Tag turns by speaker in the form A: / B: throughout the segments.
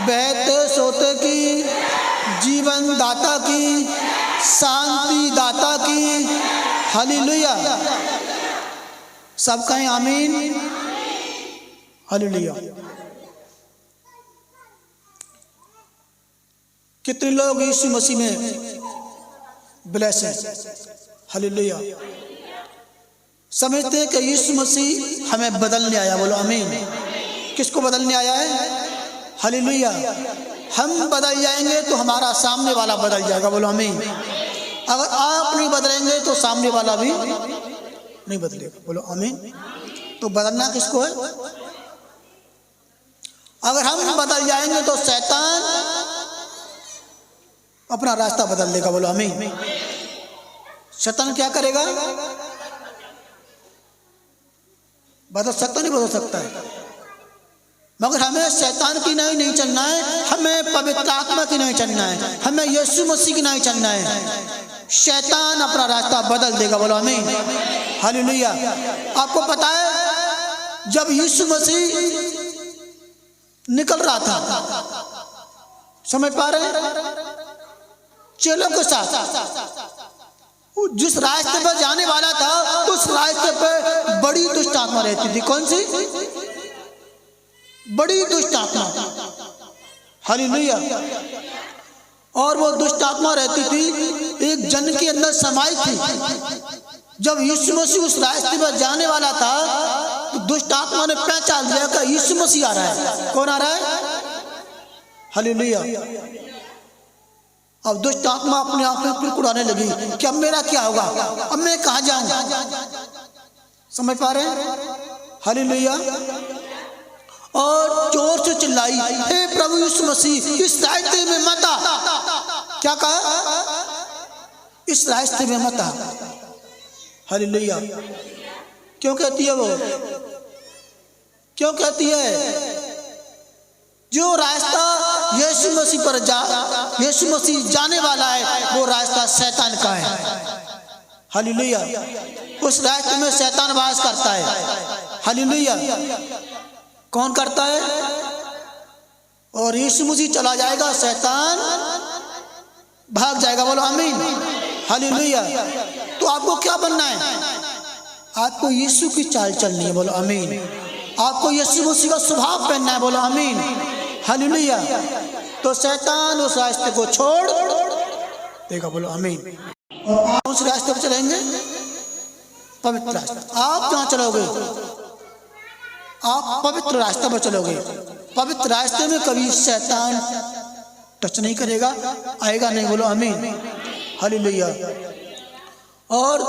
A: बहते सोते की, जीवन दाता की, शांति दाता की। हालेलुया। सब कहें आमीन। हालेलुया। कितने लोग यीशु मसीह में ब्लेस हैं। हालेलुया। समझते हैं कि यीशु मसीह हमें बदलने आया। बोलो आमीन। किसको बदलने आया है? हालेलुया। हम बदल जाएंगे तो हमारा सामने वाला बदल जाएगा। बोलो आमीन। अगर आप नहीं बदलेंगे तो सामने वाला भी नहीं बदलेगा। बोलो आमीन। तो बदलना किसको है? अगर हम बदल जाएंगे तो शैतान अपना रास्ता बदल देगा। बोलो आमीन। शैतान क्या करेगा? बदल सकता नहीं, बदल सकता है, मगर हमें शैतान की नहीं चलना है, हमें पवित्र आत्मा की नहीं चलना है, हमें यीशु मसीह की नहीं चलना है। शैतान अपना रास्ता बदल देगा। बोलो आमीन। हालेलुया। आपको पता है जब यीशु मसीह निकल रहा था, समझ पा रहे हैं, चेलों के साथ जिस रास्ते पर जाने वाला था उस रास्ते पर बड़ी दुष्ट आत्मा रहती थी। कौन सी? बड़ी दुष्ट आत्मा। हालेलुया। और वो दुष्ट आत्मा रहती थी, एक जन के अंदर समाई थी। जब यीशु मसीह उस रास्ते पर जाने वाला था तो दुष्ट आत्मा ने पहचान लिया कि यीशु मसीह आ रहा है। कौन आ रहा है? हालेलुया। अब दुष्ट आत्मा अपने आप में कुड़कुड़ाने लगी कि अब मेरा क्या होगा, अब मैं कहाँ जाऊं। समझ पा रहे हैं? हालेलुया। और जोर से चिल्लाई, हे प्रभु यीशु मसीह, इस रास्ते में मत आ। क्या कहा? इस रास्ते में मत आ। हालेलुया। क्यों कहती है वो? क्यों कहती है? जो रास्ता यीशु मसीह पर यीशु मसीह जाने वाला है वो रास्ता शैतान का है। हालेलुया। उस रास्ते में शैतान वास करता है। हालेलुया। कौन करता है? और यीशु मसीह चला जाएगा, शैतान भाग जाएगा। बोलो आमीन। हालेलुया। तो आपको क्या बनना है? आपको यीशु की चाल चलनी है। बोलो आमीन। आपको यीशु मसीह का स्वभाव पहनना है। बोलो आमीन। हालेलुया। तो शैतान उस रास्ते को छोड़ देगा। बोलो आमीन। और आप उस रास्ते पर चलेंगे, पवित्र रास्ता। आप जहाँ चलोगे आप पवित्र रास्ते पर चलोगे। पवित्र रास्ते में कभी शैतान टच नहीं करेगा, आएगा नहीं। बोलो आमीन। हालेलुया। और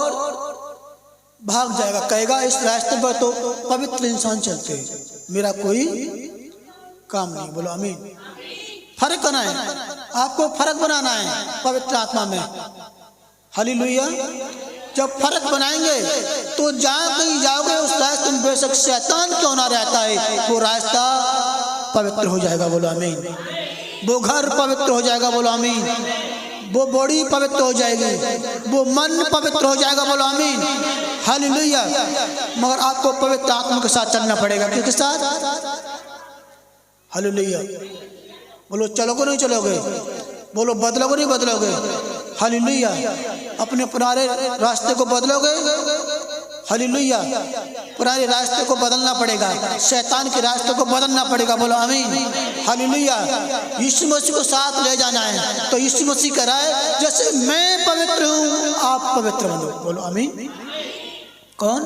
A: भाग जाएगा, कहेगा इस रास्ते पर तो पवित्र इंसान चलते हैं, मेरा कोई काम नहीं। बोलो आमीन। फर्क करना है, आपको फर्क बनाना है पवित्र आत्मा में। हालेलुया। जब फर्क बनाएंगे तो जहाँ कहीं जाओगे उस रास्ते में बेशक शैतान क्यों ना रहता है, वो रास्ता पवित्र हो जाएगा। बोलो आमीन। वो घर पवित्र हो जाएगा। बोलो आमीन। वो बॉडी पवित्र हो जाएगी, वो मन पवित्र हो जाएगा। बोलो आमीन। हालेलुया। मगर आपको पवित्र आत्मा के साथ चलना पड़ेगा। किसके साथ? हालेलुया। बोलो चलोगे नहीं चलोगे? बोलो बदलोगे नहीं बदलोगे? हालेलुया। अपने पुराने रास्ते को बदलोगे? हालेलुया। पुराने रास्ते को बदलना पड़ेगा, शैतान के रास्ते को बदलना पड़ेगा। बोलो आमीन। हालेलुया। यीशु मसीह को साथ ले जाना है। तो यीशु मसीह कह रहा है जैसे मैं पवित्र हूं आप पवित्र बनो। बोलो आमीन। कौन?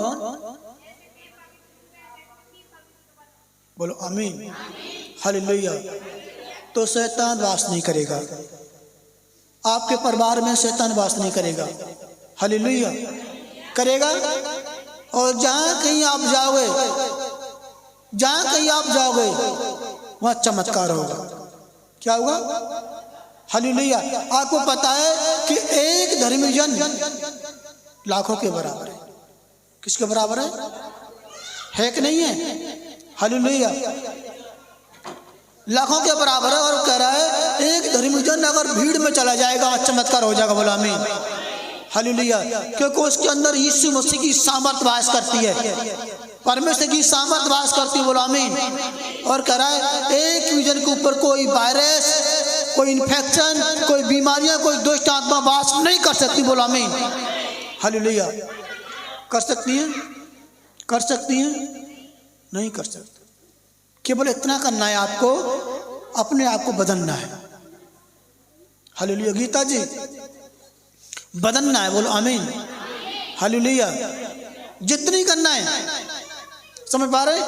A: बोलो आमीन। हालेलुया। तो शैतान वास नहीं करेगा, आपके परिवार में शैतान वास नहीं करेगा। हालेलुया। करेगा। और जहां कहीं आप जाओगे, जहां कहीं आप जाओगे वहां चमत्कार होगा। क्या होगा? हालेलुया। आपको पता है कि एक धर्मी जन लाखों के बराबर है। किसके बराबर है कि नहीं है? हालेलुया। लाखों के बराबर है। और कह रहा है एक धर्मी जन अगर भीड़ में चला जाएगा चमत्कार हो जाएगा। बोला आमीन। हालेलुया। क्योंकि उसके अंदर यीशु मसीह की सामर्थ वास करती है, परमेश्वर की सामर्थ वास करती है। बोलो आमीन। और कह रहा है एक भी जन के ऊपर कोई वायरस, कोई इन्फेक्शन, कोई बीमारियां, कोई दुष्ट आत्मा वास नहीं कर सकती। बोलो आमीन। हालेलुया। कर सकती हैं? कर सकती हैं? नहीं कर सकती। केवल इतना करना है आपको, अपने आप को बदलना है। हालेलुया। गीता जी, बदलना है। बोलो आमीन। हालेलुया। जितनी करना है, समझ पा रहे?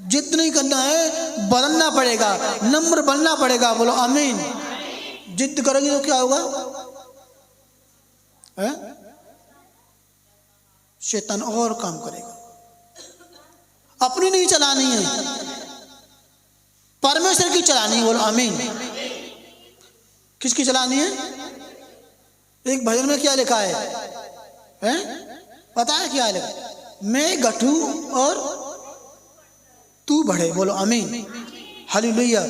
A: जितनी करना है, बदलना पड़ेगा, नम्र बनना पड़ेगा। बोलो आमीन। जिद करोगे तो क्या होगा? शैतान और काम करेगा। अपनी नहीं चलानी है, परमेश्वर की चलानी है। बोलो आमीन। किसकी चलानी है? एक भजन में क्या लिखा है? पता है क्या लिखा? मैं घटूं और तू बढ़े। बोलो आमीन। हालेलुया।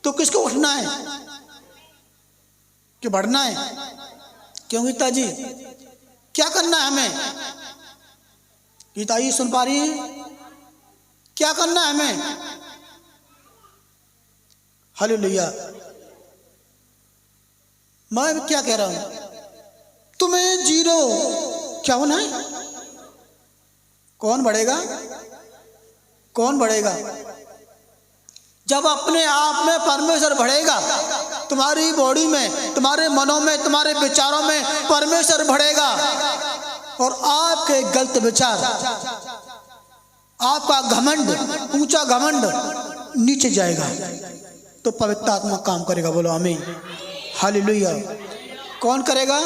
A: तो किसको उठना है कि बढ़ना है? क्यों गीता जी, क्या करना है हमें? गीता जी सुन पा रही है? क्या करना है हमें? हालेलुया। मैं क्या कह रहा हूं? तुम्हें जीरो क्या होना है? कौन बढ़ेगा? कौन बढ़ेगा? जब अपने आप में परमेश्वर बढ़ेगा, तुम्हारी बॉडी में, तुम्हारे मनों में, तुम्हारे विचारों में परमेश्वर बढ़ेगा और आपके गलत विचार, आपका घमंड, ऊंचा घमंड नीचे जाएगा, तो पवित्र आत्मा काम करेगा। बोलो आमीन। हालेलुया। कौन करेगा?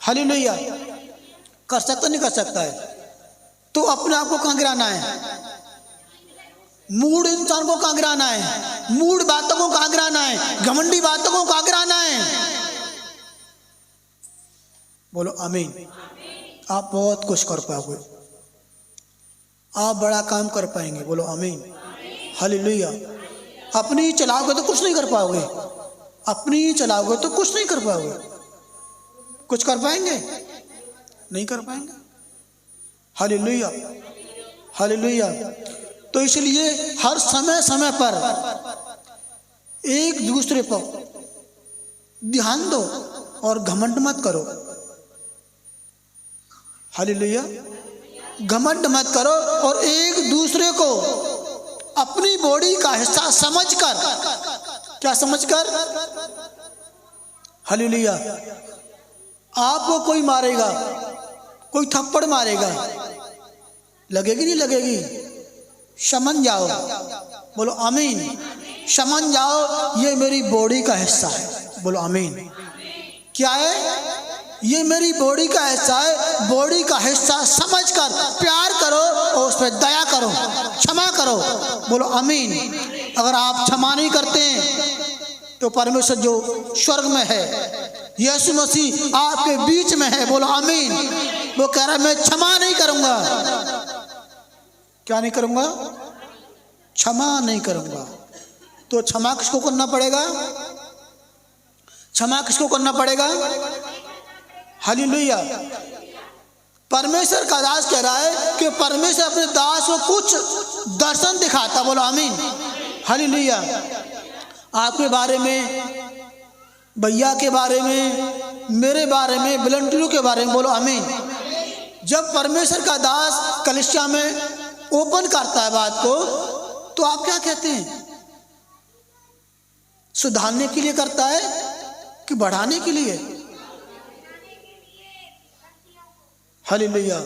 A: हालेलुया। कर सकता नहीं कर सकता है? तो अपने आप को कहां गिराना है? मूड इंसान को कहां गिराना है? मूड बातों को कहां गिराना है? घमंडी बातों को कहां गिराना है? बोलो आमीन। आप बहुत कुछ कर पाओगे, आप बड़ा काम कर पाएंगे। बोलो आमीन। हालेलुया। अपनी चलाओगे तो कुछ नहीं कर पाओगे, अपनी चलाओगे तो कुछ नहीं कर पाओगे। कुछ कर पाएंगे? नहीं कर पाएंगे। हालेलुया। हालेलुया। तो इसलिए हर समय समय पर एक दूसरे पर ध्यान दो और घमंड मत करो। हालेलुया। घमंड मत करो और एक दूसरे को अपनी बॉडी का हिस्सा समझकर, क्या समझकर? हालेलुया। आपको कोई मारेगा, कोई थप्पड़ मारेगा, लगेगी नहीं लगेगी? समझ जाओ। बोलो आमीन। समझ जाओ ये मेरी बॉडी का हिस्सा है। बोलो आमीन। क्या है? ये मेरी बॉडी का हिस्सा है। बॉडी का हिस्सा समझकर प्यार करो और उस पर दया करो, क्षमा करो। बोलो आमीन। अगर आप क्षमा नहीं करते हैं तो परमेश्वर जो स्वर्ग में है, यीशु मसीह आपके बीच में है। बोलो आमीन। वो कह रहा है मैं क्षमा नहीं करूंगा। क्या नहीं करूंगा? क्षमा नहीं करूंगा। तो क्षमा किसको करना पड़ेगा? क्षमा किसको करना पड़ेगा? हालेलुया। परमेश्वर का दास कह रहा है कि परमेश्वर अपने दास को कुछ दर्शन दिखाता। बोलो आमीन। हालेलुया। आपके बारे में, भैया के बारे में, मेरे बारे में, वॉलंटियरों के बारे में। बोलो आमीन। जब परमेश्वर का दास कलीसिया में ओपन करता है बात को, तो आप क्या कहते हैं? सुधारने के लिए करता है कि बढ़ाने के लिए? हालेलुया।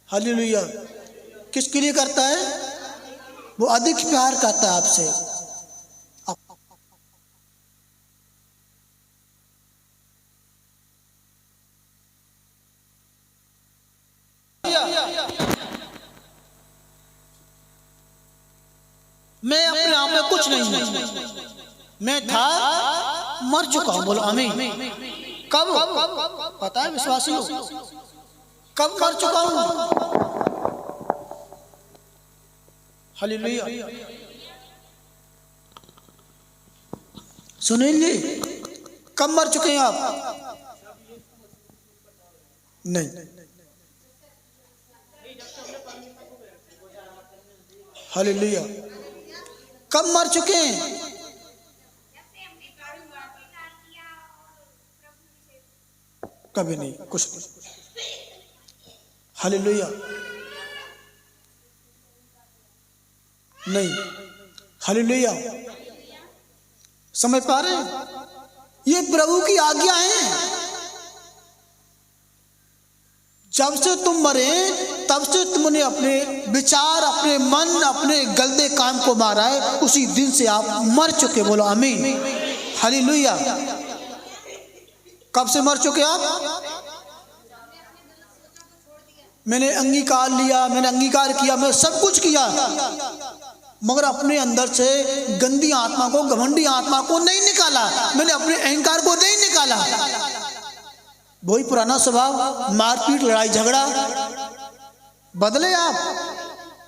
A: हालेलुया। किसके लिए करता है? वो अधिक प्यार करता है आपसे। मैं अपने आप में कुछ नहीं हूं, मैं था, मर चुका हूं। बोलो आमीन। कब? पता है विश्वासियों, कब मर चुका हूं? हालेलुया। सुनेंगे कब मर चुके हैं आप? नहीं। हालेलुया। कब मर चुके हैं? कभी नहीं, कुछ नहीं। हालेलुया। नहीं। हालेलुया। समझ पा रहे हैं? ये प्रभु की आज्ञा है। जब से तुम मरे तब से तुमने अपने विचार, अपने मन, अपने गंदे काम को मारा है, उसी दिन से आप मर चुके। बोलो आमीन। हालेलुया। कब से मर चुके आप? मैंने अंगीकार लिया, मैंने अंगीकार किया, मैं सब कुछ किया, मगर अपने अंदर से गंदी आत्मा को, घमंडी आत्मा को नहीं निकाला। मैंने अपने अहंकार को नहीं निकाला। वही पुराना स्वभाव, मारपीट, लड़ाई झगड़ा। बदले आप।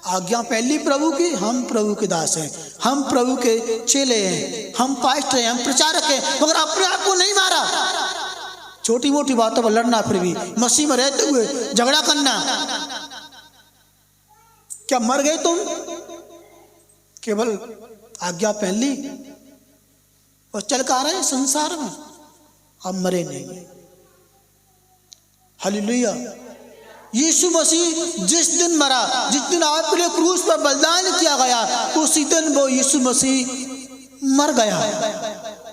A: आज्ञा पहली प्रभु की, हम प्रभु के दास हैं, हम प्रभु के चेले हैं, हम पास्टर हैं, हम प्रचारक हैं, मगर अपने आप को नहीं मारा। छोटी मोटी बातों पर लड़ना, फिर भी मसीह में रहते हुए झगड़ा करना। क्या मर गए तुम? केवल आज्ञा पहन ली और चल कर आ रहे संसार में, अब मरे नहीं। हालेलुया। यीशु मसीह जिस दिन मरा, जिस दिन आपके लिए क्रूस पर बलिदान किया गया, उसी दिन वो यीशु मसीह मर गया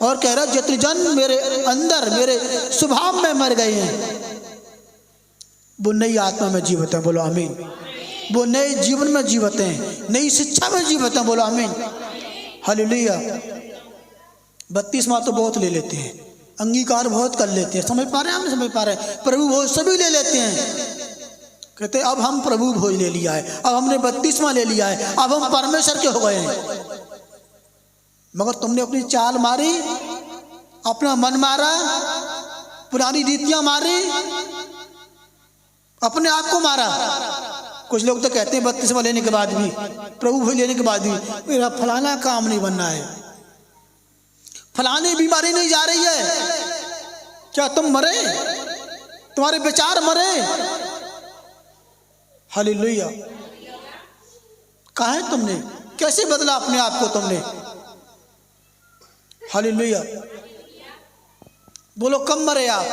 A: और कह रहा, जितने जन मेरे अंदर, मेरे स्वभाव में मर गए हैं, वो नई आत्मा में जीवित हैं। बोलो आमीन। वो नए जीवन में जीवित हैं, नई शिक्षा में जीवित हैं। बोलो आमीन। हालेलुया। बपतिस्मा तो बहुत ले लेते हैं, अंगीकार बहुत कर लेते हैं। समझ पा रहे हैं? हम समझ पा रहे हैं? प्रभु भोज सभी ले लेते हैं। कहते अब हम प्रभु भोज ले लिया है, अब हमने बपतिस्मा ले लिया है, अब हम परमेश्वर के हो गए हैं। मगर तुमने अपनी चाल मारी, अपना मन मारा, पुरानी रीतियां मारी, अपने आप को मारा। कुछ लोग तो कहते हैं बपतिस्मा लेने के बाद भी, प्रभु भोज लेने के बाद भी, मेरा फलाना काम नहीं बनना है, फलानी बीमारी नहीं जा रही है। क्या तुम मरे? तुम्हारे विचार मरे? हालेलुया। कहा है तुमने? कैसे बदला अपने आप को तुमने? हालेलुया। बोलो कब मरे आप?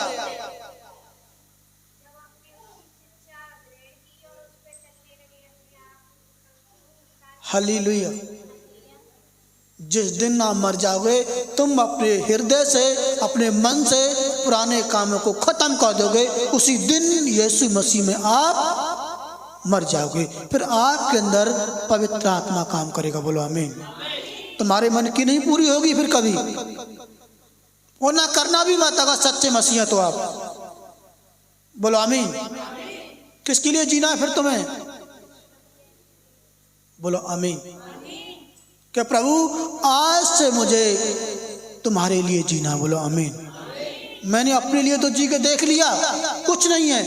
A: हालेलुया। जिस दिन आप मर जाओगे, तुम अपने हृदय से, अपने मन से पुराने कामों को खत्म कर दोगे, उसी दिन यीशु मसीह में आप मर जाओगे। फिर आपके अंदर पवित्र आत्मा काम करेगा। बोलो आमीन। तुम्हारे मन की नहीं पूरी होगी फिर कभी, वो ना करना भी मत अगर सच्चे मसीह तो आप। बोलो आमीन। किसके लिए जीना है फिर तुम्हें? बोलो आमीन। क्या प्रभु आज से मुझे तुम्हारे लिए जीना? बोलो आमीन। मैंने अपने लिए तो जी के देख लिया, कुछ नहीं है।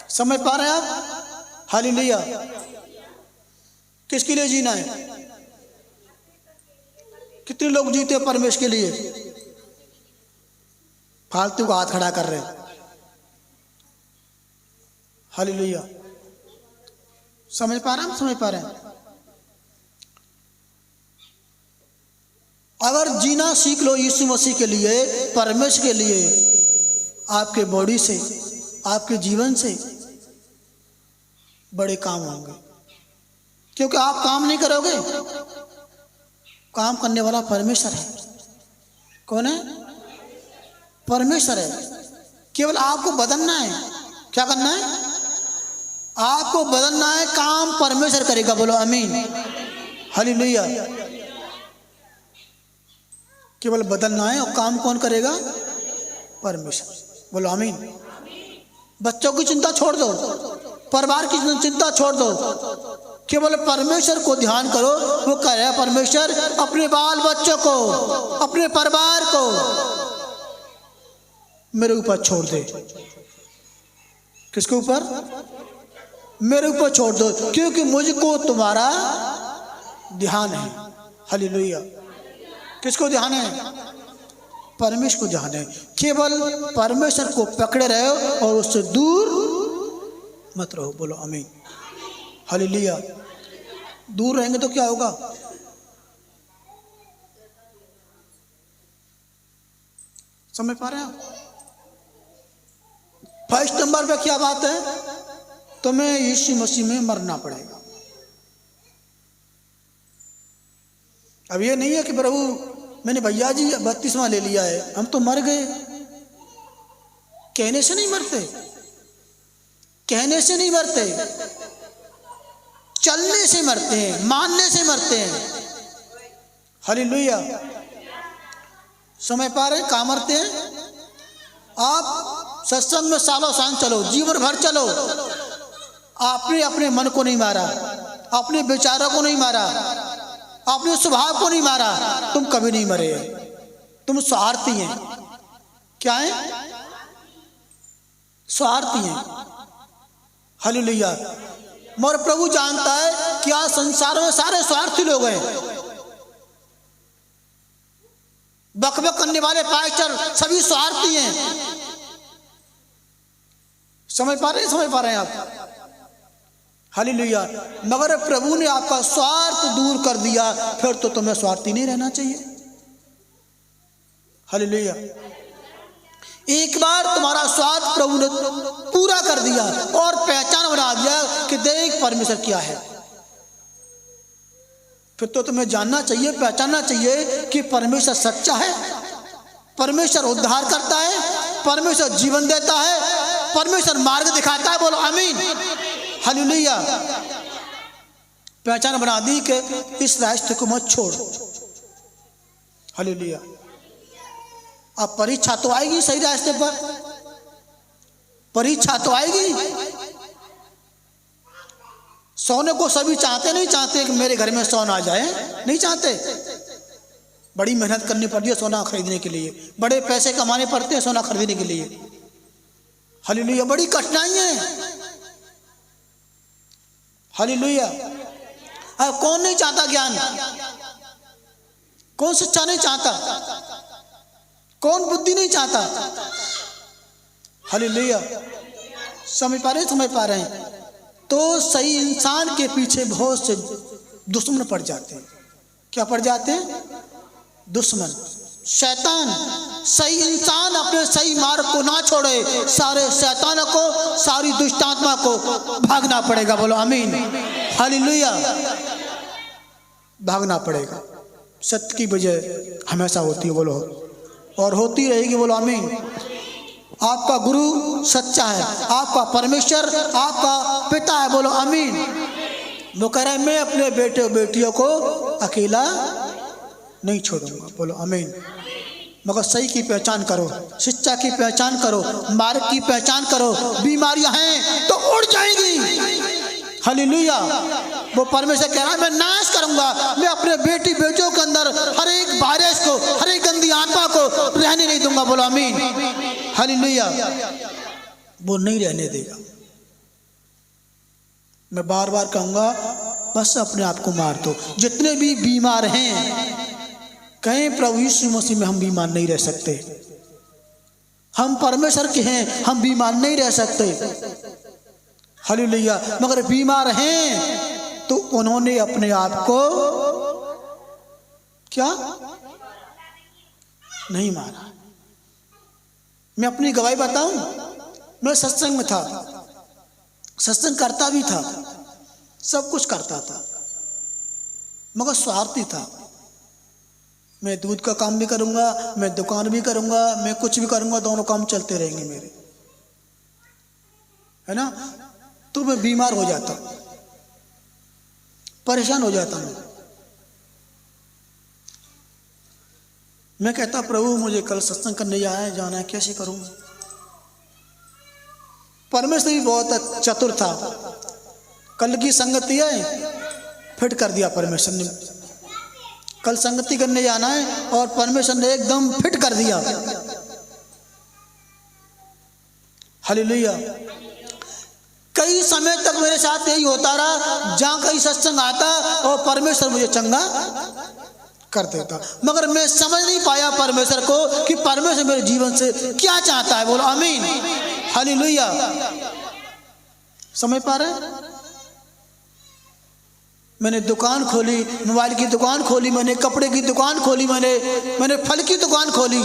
A: समझ पा रहे हैं आप? हालेलुया। किसके लिए जीना है? कितने लोग जीते हैं परमेश्वर के लिए? फालतू का हाथ खड़ा कर रहे हैं। हालेलुया। समझ पा रहे हैं? समझ पा रहे हैं? अगर जीना सीख लो यीशु मसीह के लिए, परमेश्वर के लिए, आपके बॉडी से, आपके जीवन से बड़े काम होंगे। क्योंकि आप काम नहीं करोगे, काम करने वाला परमेश्वर है। कौन है? परमेश्वर है। केवल आपको बदलना है। क्या करना है? आपको बदलना है, काम परमेश्वर करेगा। बोलो आमीन। हालेलुया। केवल बदलना है और काम कौन करेगा? परमेश्वर। बोलो आमीन। बच्चों की चिंता छोड़ दो, परिवार की चिंता छोड़ दो, केवल परमेश्वर को ध्यान करो। वो कह रहा है परमेश्वर अपने बाल बच्चों को, अपने परिवार को मेरे ऊपर छोड़ दे। किसके ऊपर? मेरे ऊपर छोड़ दो, क्योंकि मुझको तुम्हारा ध्यान है। हालेलुया। किसको ध्यान है? परमेश्वर को जाने, केवल परमेश्वर को पकड़े रहो और उससे दूर मत रहो। बोलो आमीन, हालेलुया। दूर रहेंगे तो क्या होगा? समझ पा रहे हैं? फर्स्ट नंबर पे क्या बात है? तुम्हें यीशु मसीह में मरना पड़ेगा। अब ये नहीं है कि प्रभु मैंने भैया जी 32वां ले लिया है, हम तो मर गए। कहने से नहीं मरते, कहने से नहीं मरते, चलने से मरते हैं, मानने से मरते हैं। हालेलुया। समझ पा रहे हैं? कहाँ मरते हैं? आप सत्संग में सालों साल चलो, जीवन भर चलो, आपने अपने मन को नहीं मारा, अपने विचारों को नहीं मारा, अपने स्वभाव को नहीं मारा, तुम कभी नहीं मरे। तुम स्वार्थी हैं। क्या है? स्वार्थी हैं। हालेलुया। मगर प्रभु जानता है कि आज संसार में सारे स्वार्थी लोग हैं। बकबक करने वाले पास्टर सभी स्वार्थी हैं। समझ पा रहे हैं? समझ पा रहे हैं आप? हालेलुया। मगर प्रभु ने आपका स्वार्थ दूर कर दिया, फिर तो तुम्हें स्वार्थी नहीं रहना चाहिए। हालेलुया। एक बार तुम्हारा स्वार्थ प्रभु ने पूरा कर दिया और पहचान बना दिया कि देख परमेश्वर क्या है, फिर तो तुम्हें जानना चाहिए, पहचानना चाहिए कि परमेश्वर सच्चा है, परमेश्वर उद्धार करता है, परमेश्वर जीवन देता है, परमेश्वर मार्ग दिखाता है। बोलो आमीन, हालेलुया। पहचान बना दी कि इस रास्ते को मत छोड़। हालेलुया। अब परीक्षा तो आएगी सही रास्ते पर, परीक्षा तो आएगी। सोने को सभी चाहते नहीं, चाहते कि मेरे घर में सोना आ जाए, नहीं चाहते। बड़ी मेहनत करनी पड़ती है सोना खरीदने के लिए, बड़े पैसे कमाने पड़ते हैं सोना खरीदने के लिए। हालेलुया। बड़ी कठिनाई है। हालेलुया। अब कौन नहीं चाहता ज्ञान? कौन शिक्षा नहीं चाहता? कौन बुद्धि नहीं चाहता? हालेलुया। समझ पा रहे हैं? समझ पा रहे हैं? तो सही इंसान के पीछे बहुत से दुश्मन पड़ जाते हैं। क्या पड़ जाते हैं? दुश्मन, शैतान। सही इंसान अपने सही मार्ग को ना छोड़े, सारे शैतानों को, सारी दुष्ट आत्मा को भागना पड़ेगा। बोलो आमीन, हालेलुया। भागना पड़ेगा। सत्य की विजय हमेशा होती है, बोलो, और होती रहेगी। बोलो आमीन। आपका गुरु सच्चा है, आपका परमेश्वर आपका पिता है। बोलो आमीन। वो कह रहा है मैं अपने बेटे बेटियों को अकेला नहीं छोड़ूंगा। बोलो आमीन। मगर सही की पहचान करो, शिक्षा की पहचान करो, मार्ग की पहचान करो। बीमारियां हैं तो उड़ जाएंगी। हालेलुया। वो परमेश्वर कह रहा है मैं नाश करूंगा, मैं अपने बेटी बेटियों के अंदर हर एक वायरस को, हर एक गंदी आत्मा को रहने नहीं दूंगा। बोलो आमीन, हालेलुया। वो नहीं रहने देगा। मैं बार बार कहूंगा बस अपने आप को मार दो। जितने भी बीमार हैं कहें प्रभु यीशु मसीह में हम बीमार नहीं रह सकते। हम परमेश्वर के हैं, हम बीमार नहीं रह सकते। हालेलुया। मगर बीमार हैं तो उन्होंने अपने आप को क्या नहीं मारा। मैं अपनी गवाही बताऊं, मैं सत्संग में था, सत्संग करता भी था, सब कुछ करता था, मगर स्वार्थी था। मैं दूध का काम भी करूंगा, मैं दुकान भी करूंगा, मैं कुछ भी करूंगा, दोनों काम चलते रहेंगे मेरे, है ना। तो मैं बीमार हो जाता, परेशान हो जाता। मैं कहता प्रभु मुझे कल सत्संग करने जाना है, कैसे करूं। परमेश्वर भी बहुत चतुर था। कल की संगति है, फिट कर दिया परमेश्वर ने। कल संगति करने जाना है और परमेश्वर ने एकदम फिट कर दिया। हालेलुया। कई समय तक मेरे साथ यही होता रहा, जहां कहीं सत्संग आता और परमेश्वर मुझे चंगा कर देता, मगर मैं समझ नहीं पाया परमेश्वर को कि परमेश्वर मेरे जीवन से क्या चाहता है। बोलो आमीन, हालेलुया। समझ पा रहे हैं? मैंने दुकान खोली, मोबाइल की दुकान खोली, मैंने कपड़े की दुकान खोली, मैंने फल की दुकान खोली,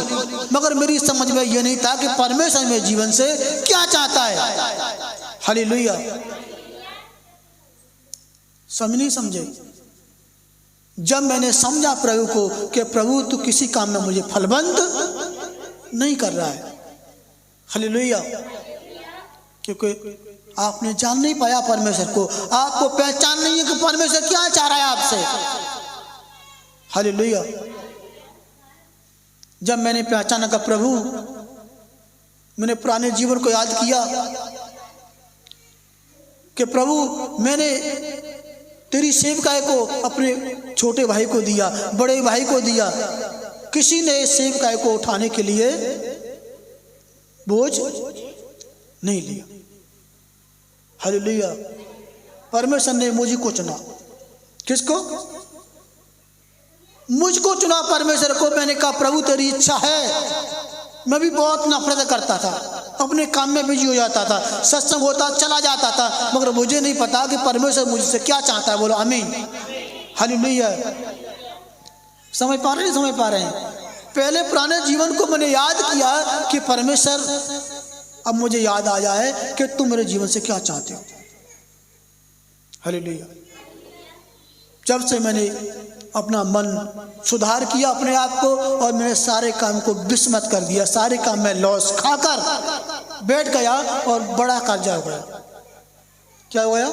A: मगर मेरी समझ में यह नहीं था कि परमेश्वर मेरे जीवन से क्या चाहता है। हालेलुया। समझ नहीं समझे? जब मैंने समझा प्रभु को कि प्रभु तू किसी काम में मुझे फलवंत नहीं कर रहा है। हालेलुया। क्योंकि आपने जान नहीं पाया परमेश्वर को, आपको पहचान नहीं है कि परमेश्वर क्या चाह रहा है आपसे। हालेलुया। जब मैंने पहचाना कि प्रभु, मैंने पुराने जीवन को याद किया कि प्रभु मैंने तेरी सेवकाई को अपने छोटे भाई को दिया, बड़े भाई को दिया, किसी ने इस सेवकाई को उठाने के लिए बोझ नहीं लिया। हालेलुया। परमेश्वर ने मुझको चुना। किसको? मुझको चुना परमेश्वर को। मैंने कहा प्रभु तेरी इच्छा है। मैं भी बहुत नफरत करता था, अपने काम में बिजी हो जाता था, सत्संग होता चला जाता था, मगर मुझे नहीं पता कि परमेश्वर मुझसे क्या चाहता है। बोलो आमीन, हालेलुया। समझ पा रहे हैं? समझ पा रहे हैं? पहले पुराने जीवन को मैंने याद किया कि परमेश्वर अब मुझे याद आ जाए कि तुम मेरे जीवन से क्या चाहते हो। हालेलुया। जब से मैंने अपना मन सुधार किया अपने आप को, और मैंने सारे काम को विस्मृत कर दिया, सारे काम में लॉस खाकर बैठ गया और बड़ा कर्जा हो गया। क्या हो गया?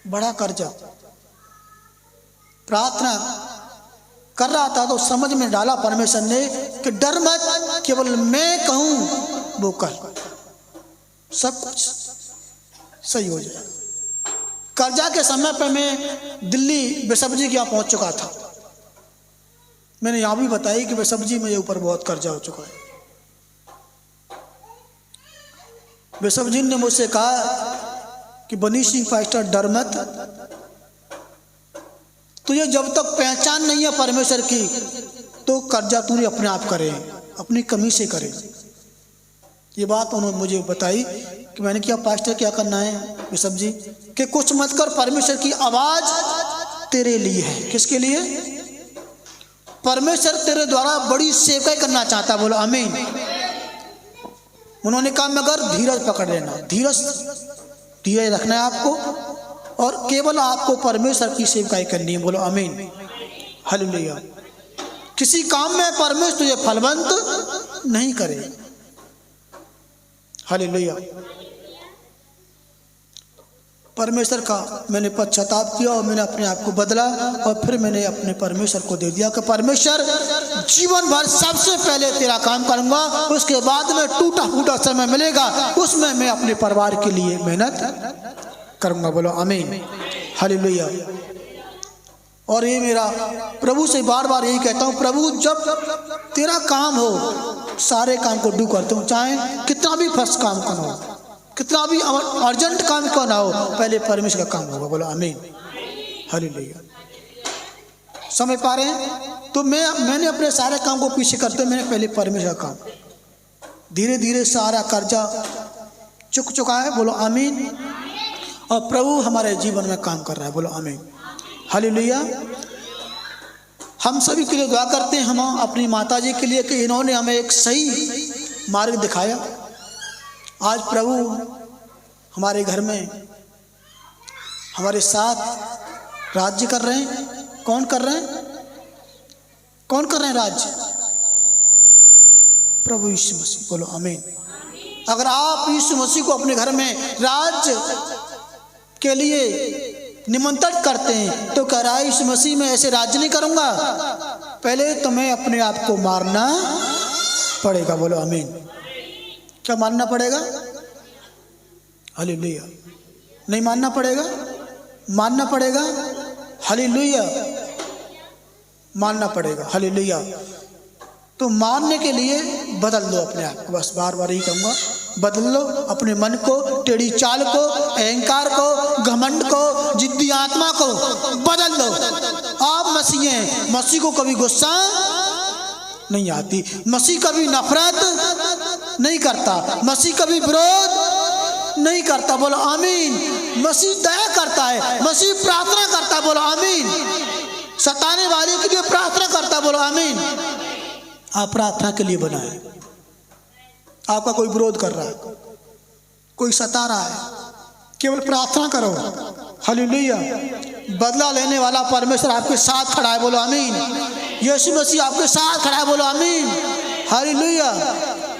A: बड़ा कर्जा। प्रार्थना कर रहा था तो समझ में डाला परमेश्वर ने कि डर मत, केवल मैं कहूं वो कर, सब कुछ सही हो जाएगा। कर्जा के समय पे मैं दिल्ली बिशप जी के यहाँ पहुंच चुका था। मैंने यहाँ भी बताई कि बिशप जी मेरे ऊपर बहुत कर्जा हो चुका है। बिशप जी ने मुझसे कहा कि बनी सिंह पास्टर डर मत, तुझे जब तक पहचान नहीं है परमेश्वर की तो कर्जा तूने अपने आप करे, अपनी कमी से करे। ये बात उन्होंने मुझे बताई कि मैंने किया पास्टर क्या करना है बिशप जी कि कुछ मत कर, परमेश्वर की आवाज तेरे लिए है। किसके लिए? परमेश्वर तेरे द्वारा बड़ी सेवकाई करना चाहता। बोलो आमीन। उन्होंने कहा मगर धीरज पकड़ लेना, धीरज रखना है आपको, और केवल आपको परमेश्वर की सेवकाई करनी है। बोलो आमीन, हालेलुया। किसी काम में परमेश्वर तुझे फलवंत नहीं करे। हालेलुया। परमेश्वर का मैंने पश्चाताप किया और मैंने अपने आप को बदला, और फिर मैंने अपने परमेश्वर को दे दिया कि परमेश्वर जीवन भर सबसे पहले तेरा काम करूंगा, उसके बाद में टूटा फूटा समय मिलेगा उसमें मैं अपने परिवार के लिए मेहनत करूंगा। बोलो आमीन, हालेलुया। और ये मेरा प्रभु से बार बार यही कहता हूँ, प्रभु जब तेरा काम हो सारे काम को डू करते हूँ, चाहे कितना भी फर्स्ट काम करना हो, कितना भी अर्जेंट काम क्यों ना हो, पहले परमेश्वर का काम होगा। बोलो आमीन, हालेलुया। समझ पा रहे हैं? तो मैंने अपने सारे काम को पीछे करते हुए मैंने पहले परमेश्वर का काम, धीरे धीरे सारा कर्जा चुक चुका है। बोलो आमीन। और प्रभु हमारे जीवन में काम कर रहा है। बोलो आमीन, हालेलुया। हम सभी के लिए दुआ करते हैं, हम अपनी माता जी के लिए कि इन्होंने हमें एक सही मार्ग दिखाया। आज प्रभु हमारे घर में हमारे साथ राज्य कर रहे हैं। कौन कर रहे हैं? कौन कर रहे हैं राज्य? प्रभु यीशु मसीह। बोलो आमीन। अगर आप यीशु मसीह को अपने घर में राज्य के लिए निमंत्रित करते हैं तो कह रहा है यीशु मसीह मैं ऐसे राज्य नहीं करूंगा, पहले तुम्हें अपने आप को मारना पड़ेगा। बोलो आमीन। क्या मानना पड़ेगा? हालेलुया। नहीं मानना पड़ेगा? मानना पड़ेगा। हालेलुया, मानना पड़ेगा। हालेलुया। तो मानने के लिए बदल दो अपने आप को। बस बार बार यही कहूँगा, बदल लो अपने मन को, टेढ़ी चाल को, अहंकार को, घमंड को, जिद्दी आत्मा को बदल दो। आप साहसी हैं। मसीह को कभी गुस्सा नहीं आती, मसीह कभी नफरत नहीं करता, मसीह कभी विरोध नहीं करता। बोलो आमीन। मसीह दया करता है, मसीह प्रार्थना करता है। बोलो आमीन। सताने वाले के लिए प्रार्थना करता है। बोलो आमीन। आप प्रार्थना के लिए बनाए। आपका कोई विरोध कर रहा है, कोई सता रहा है, केवल प्रार्थना करो। हालेलुया। बदला लेने वाला परमेश्वर आपके साथ खड़ा है। बोलो आमीन। यीशु मसीह आपके साथ खड़ा है। बोलो आमीन। हालेलुया।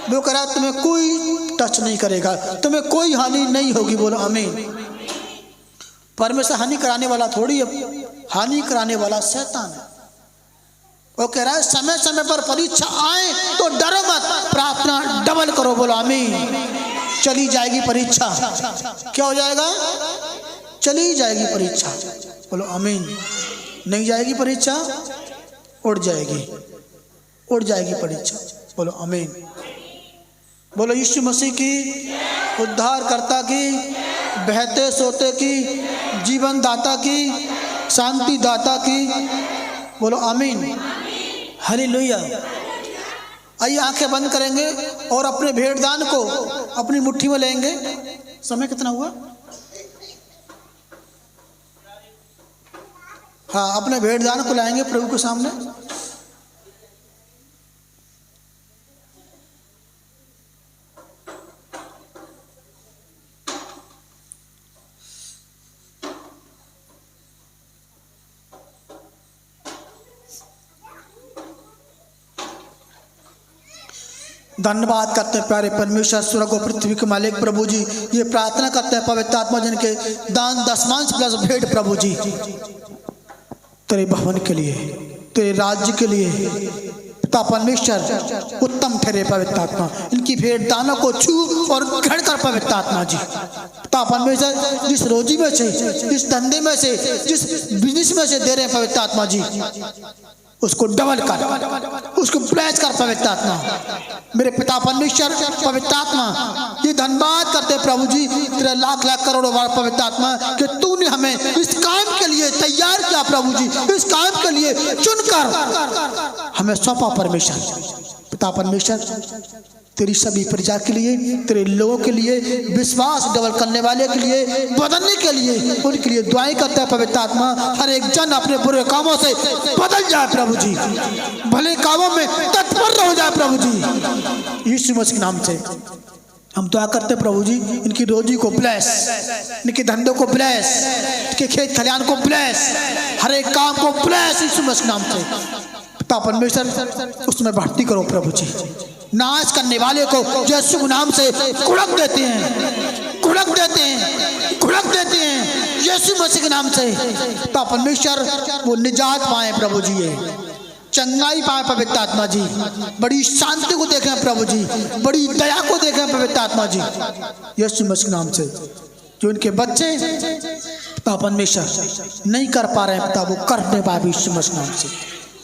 A: वो कह रहा है तुम्हें कोई टच नहीं करेगा, तुम्हें कोई हानि नहीं होगी। बोलो आमीन। परमेश्वर हानि कराने वाला थोड़ी है, हानि कराने वाला शैतान है। वो कह रहा है समय समय पर परीक्षा आए तो डरो मत, प्रार्थना डबल करो। बोलो आमीन। चली जाएगी परीक्षा। क्या हो जाएगा? चली जाएगी परीक्षा। बोलो आमीन। नहीं जाएगी परीक्षा, उड़ जाएगी, उड़ जाएगी परीक्षा। बोलो आमीन। बोलो यीशु मसीह की, उद्धारकर्ता की, बहते सोते की, जीवन दाता की, शांति दाता की। बोलो आमीन। हालेलुया। आइए आंखें बंद करेंगे और अपने भेंटदान को अपनी मुट्ठी में लेंगे। समय कितना हुआ? हाँ, अपने भेंटदान को लाएंगे प्रभु के सामने। धन्यवाद करते हैं प्यारे परमेश्वर, स्वर्ग और पृथ्वी के मालिक प्रभु जी। ये प्रार्थना करते हैं पवित्र आत्मा जन के दान दशमांश प्लस भेंट प्रभु जी, तेरे भवन के लिए, तेरे राज्य के लिए पिता परमेश्वर उत्तम ठहरे। पवित्र आत्मा इनकी भेंट दानों को छू और ग्रहण कर। पवित्र आत्मा जी पिता परमेश्वर जिस रोजी में से, जिस धंधे में से, जिस बिजनेस में से दे रहे हैं पवित्र आत्मा जी, उसको डबल कर, उसको ब्लेस कर। पवित्र आत्मा मेरे पिता परमेश्वर, पवित्र आत्मा ये धन्यवाद करते प्रभु जी, तेरा लाख लाख करोड़ों बार पवित्र आत्मा कि तूने हमें इस काम के लिए तैयार किया प्रभु जी, इस काम के लिए चुनकर हमें सौंपा परमेश्वर। पिता परमेश्वर तेरी सभी प्रजा के लिए, तेरे लोगों के लिए, विश्वास डबल करने वाले के लिए, बदलने के लिए, उनके लिए दुआएं करता है पवित्र आत्मा। हर एक जन अपने बुरे कामों से बदल जाए प्रभु जी, भले कामों में तत्पर हो जाए प्रभु जी। यीशु मसीह के नाम से हम दुआ करते हैं प्रभु जी, इनकी रोजी को ब्लेस, इनके धंधों को ब्लेस, इनके खेत खलियान को ब्लेस, हर एक काम को ब्लेस यीशु मसीह के नाम से। पिता परमेश्वर उसमें भर्ती करो प्रभु जी। नाश करने वाले को यीशु के नाम से कुड़क देते हैं, कुड़क देते हैं, कुड़क देते हैं यीशु मसीह के नाम से। पिता परमेश्वर वो निजात पाए प्रभु जी, ये चंगाई पाए पवित्र आत्मा जी, बड़ी शांति को देखें प्रभु जी, बड़ी दया को देखें पवित्र आत्मा जी यीशु मसीह के नाम से। जो इनके बच्चे पिता परमेश्वर नहीं कर पा रहे हैं पिता, वो करने पाए यीशु मसीह के नाम से,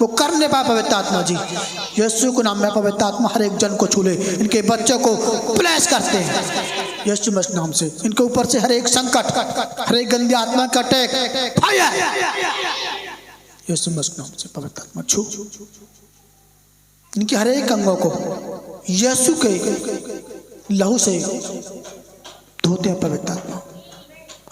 A: वो करने पाए पवित्र आत्मा जी यीशु के नाम में। पवित्र आत्मा हर एक जन को छूले, इनके बच्चों को ब्लेस करते हैं यीशु मसीह नाम से। इनके ऊपर से हर एक संकट, हर एक गंदी आत्मा का अटैक फायर यीशु मसीह नाम से। पवित्र आत्मा छू इनके हर एक अंगों को यीशु के लहू से धोते हैं पवित्र आत्मा।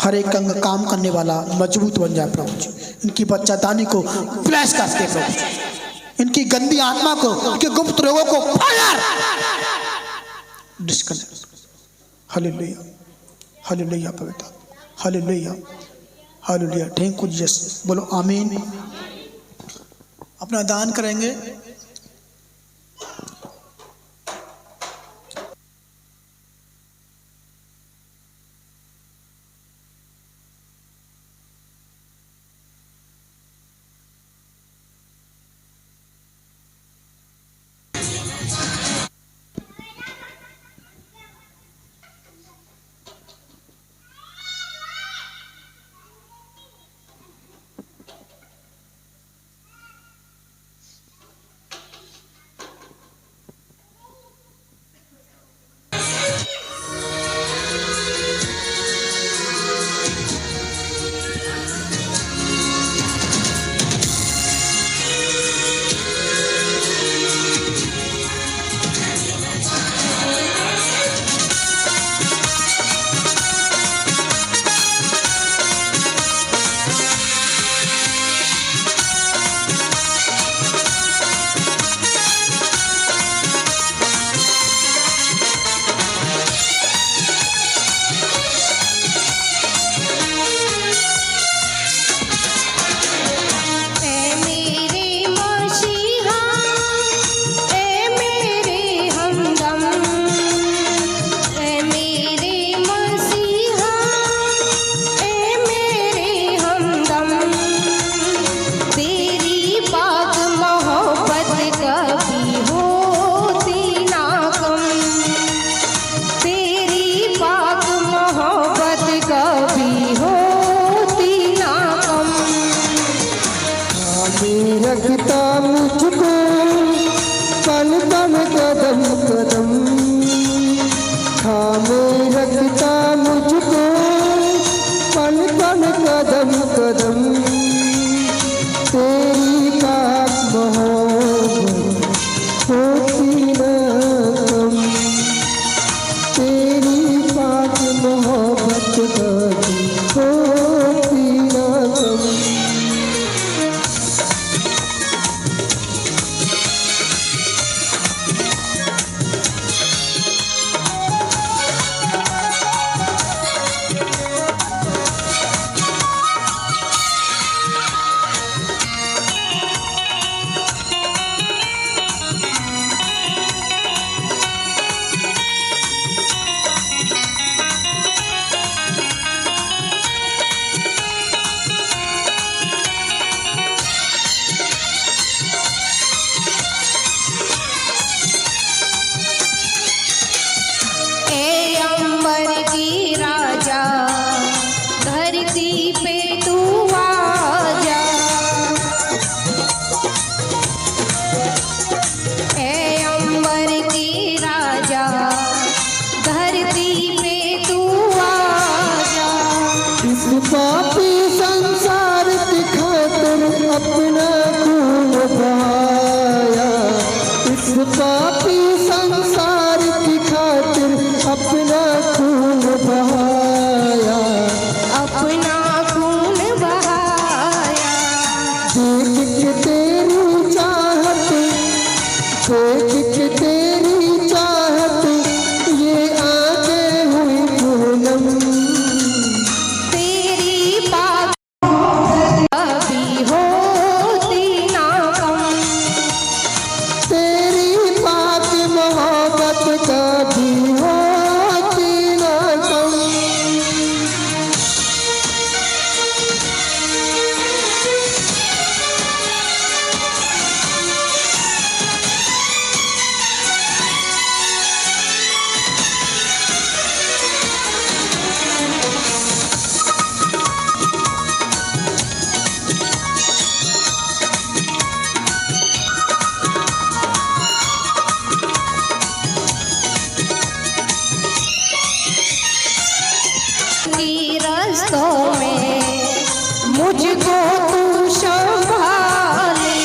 A: हर एक अंग काम करने वाला मजबूत बन जाए प्रभु जी। इनकी बच्चादानी को ब्लेस करते प्रभु जी। इनकी गंदी आत्मा को, इनके गुप्त रोगों को फायर डिस्कनेक्ट। हालेलुया, हालेलुया पवित्र, hallelujah, hallelujah. Thank you Jesus. बोलो आमीन। अपना दान करेंगे।
B: थामे रखता मुझको पल पल कदम कदम, थामे रखता मुझको पल पल कदम कदम। तेरी पाक मोहब्बत होती न कम, तेरी पाक मोहब्बत कभी होती न कम। पापी संसार की खातिर अपना खून बहाया, इस पापी संसार की खातिर अपना खून बहाया,
C: अपना खून बहाया।
B: देख के तेरी चाहत, देख के तेरी चाहत, ये आंखें हुई पूनम।
C: रस्तों में मुझको तू संभाले,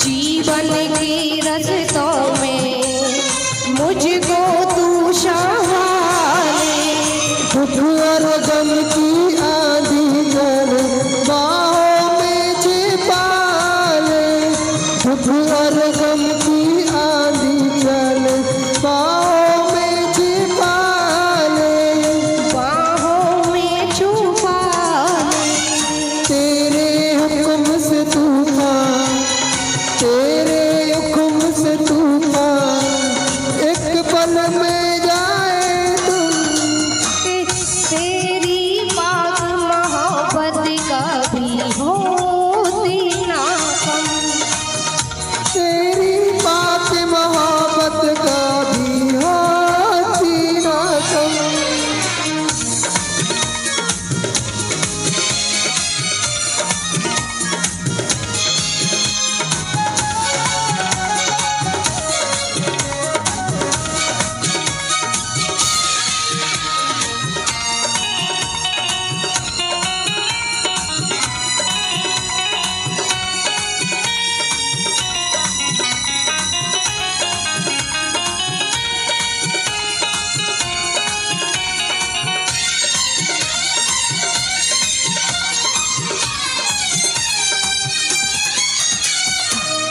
C: जीवन की रस्तों में मुझको तू संभाले।
B: दुख और गम की आंधी कर बाहों में छिपा ले, दुख और गम की आंधी चल बाहों में छिपा ले,
C: बाहों में छुपा ले।
B: तेरे हुक्म से तूफान, तेरे हुक्म से तूफान एक पल में जाए तुम।
C: तेरी पाक मोहब्बत कभी होती ना कम,
B: तेरी पाक मोहब्बत कभी होती ना कम।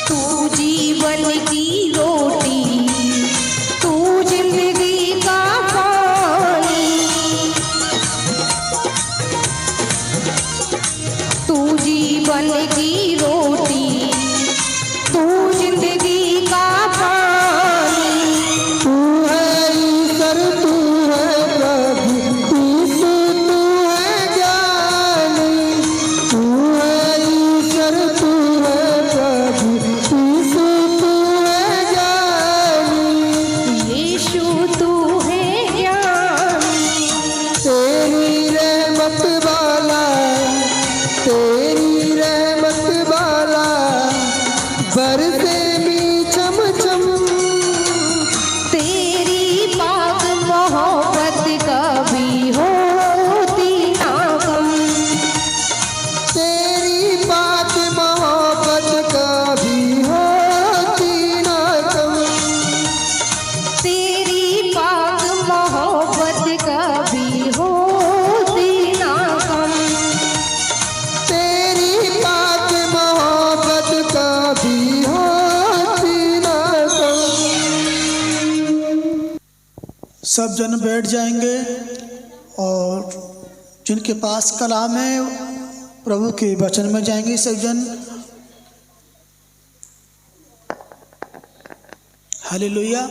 C: तू जीवन की रोटी, तू जिंदगी का पानी, तू जीवन की रोटी, तू जिंदगी का पानी।
B: तू है ईश्वर, तू है प्रभु, यीशु तू है ज्ञानी। तू है ईश्वर, तू है प्रभु, यीशु तू है
A: सब जन बैठ जाएंगे और जिनके पास कलाम है प्रभु के वचन में जाएंगे सब जन। हालेलुया।